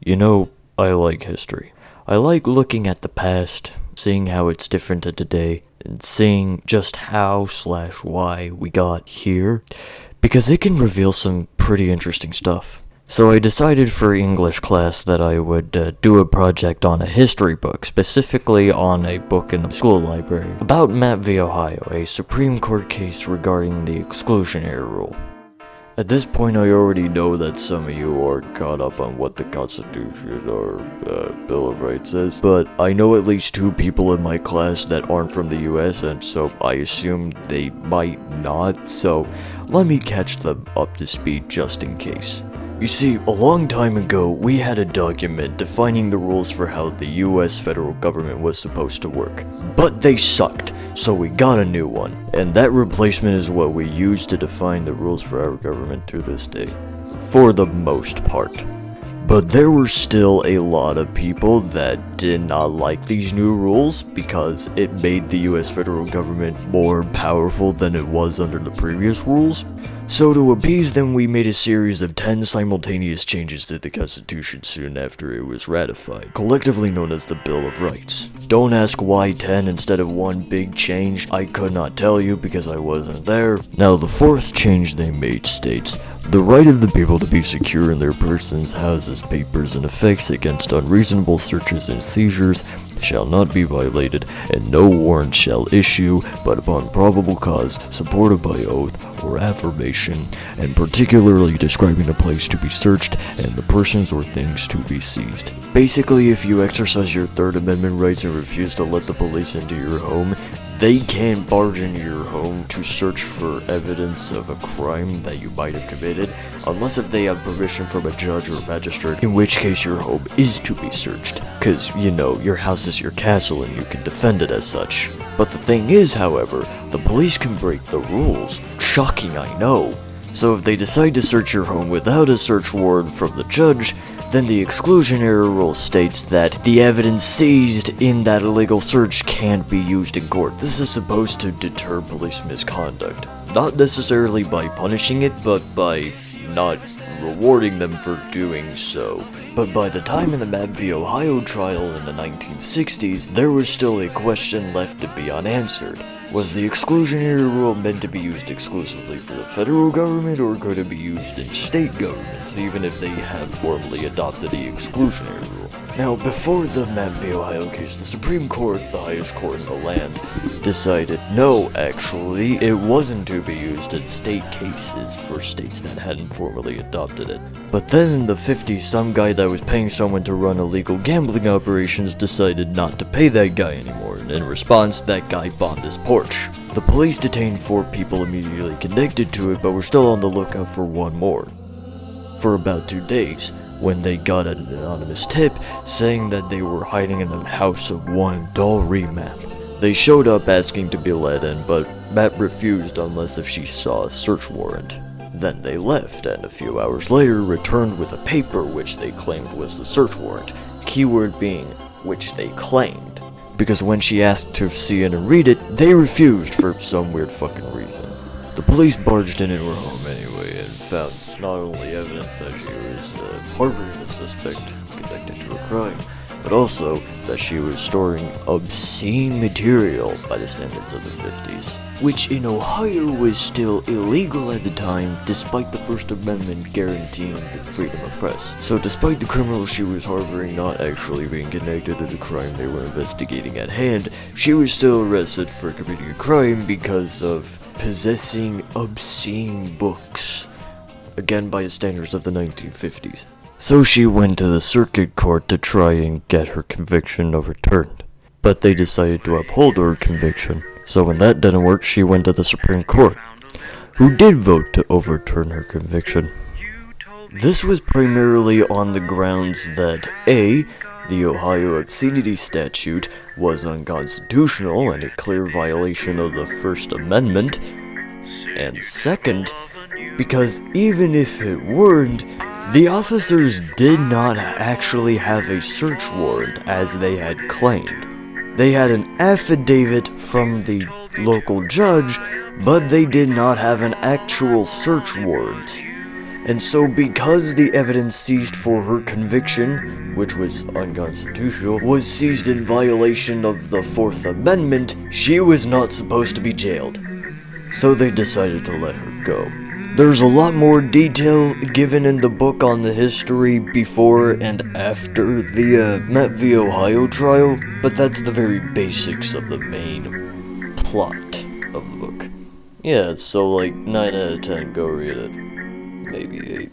You know, I like history. I like looking at the past, seeing how it's different to today, and seeing just how/why we got here, because it can reveal some pretty interesting stuff. So I decided for English class that I would do a project on a history book, specifically on a book in the school library, about Mapp V Ohio, a Supreme Court case regarding the exclusionary rule. At this point, I already know that some of you are caught up on what the Constitution or Bill of Rights is, but I know at least 2 people in my class that aren't from the US, and so I assume they might not, so let me catch them up to speed just in case. You see, a long time ago, we had a document defining the rules for how the US federal government was supposed to work. But they sucked, so we got a new one. And that replacement is what we use to define the rules for our government to this day. For the most part. But there were still a lot of people that did not like these new rules because it made the US federal government more powerful than it was under the previous rules. So to appease them, we made a series of 10 simultaneous changes to the Constitution soon after it was ratified, collectively known as the Bill of Rights. Don't ask why 10 instead of one big change, I could not tell you because I wasn't there. Now the 4th change they made states, the right of the people to be secure in their persons, houses, papers, and effects against unreasonable searches and seizures shall not be violated, and no warrant shall issue but upon probable cause, supported by oath or affirmation, and particularly describing the place to be searched and the persons or things to be seized. Basically, if you exercise your Third Amendment rights and refuse to let the police into your home, they can't barge into your home to search for evidence of a crime that you might have committed, unless if they have permission from a judge or magistrate, in which case your home is to be searched. Cause, you know, your house is your castle and you can defend it as such. But the thing is, however, the police can break the rules. Shocking, I know. So if they decide to search your home without a search warrant from the judge, then the exclusionary rule states that the evidence seized in that illegal search can't be used in court. This is supposed to deter police misconduct. Not necessarily by punishing it, but by not rewarding them for doing so. But by the time in the Mapp V Ohio trial in the 1960s, there was still a question left to be unanswered. Was the exclusionary rule meant to be used exclusively for the federal government, or could it be used in state governments, even if they have formally adopted the exclusionary rule? Now, before the Mapp V Ohio case, the Supreme Court, the highest court in the land, decided no, actually, it wasn't to be used in state cases for states that hadn't formally adopted it. But then in the 50s, some guy that was paying someone to run illegal gambling operations decided not to pay that guy anymore, and in response, that guy bombed his porch. The police detained 4 people immediately connected to it, but were still on the lookout for 1 more. For about 2 days, when they got an anonymous tip saying that they were hiding in the house of one Dalry Mapp. They showed up asking to be let in, but Mapp refused unless if she saw a search warrant. Then they left, and a few hours later returned with a paper which they claimed was the search warrant, keyword being which they claimed. Because when she asked to see it and read it, they refused for some weird fucking reason. The police barged into her home anyway and found not only evidence that she was harboring a suspect connected to a crime, but also that she was storing obscene material by the standards of the 50s. Which in Ohio was still illegal at the time, despite the First Amendment guaranteeing the freedom of press. So despite the criminal she was harboring not actually being connected to the crime they were investigating at hand, she was still arrested for committing a crime because of possessing obscene books. Again, by the standards of the 1950s. So she went to the circuit court to try and get her conviction overturned. But they decided to uphold her conviction. So when that didn't work, she went to the Supreme Court, who did vote to overturn her conviction. This was primarily on the grounds that A, the Ohio obscenity statute was unconstitutional and a clear violation of the First Amendment, and second, because even if it weren't, the officers did not actually have a search warrant as they had claimed. They had an affidavit from the local judge, but they did not have an actual search warrant. And so because the evidence seized for her conviction, which was unconstitutional, was seized in violation of the Fourth Amendment, she was not supposed to be jailed. So they decided to let her go. There's a lot more detail given in the book on the history before and after the Mapp V Ohio trial, but that's the very basics of the main plot of the book. Yeah, so like 9 out of 10, go read it. Maybe 8.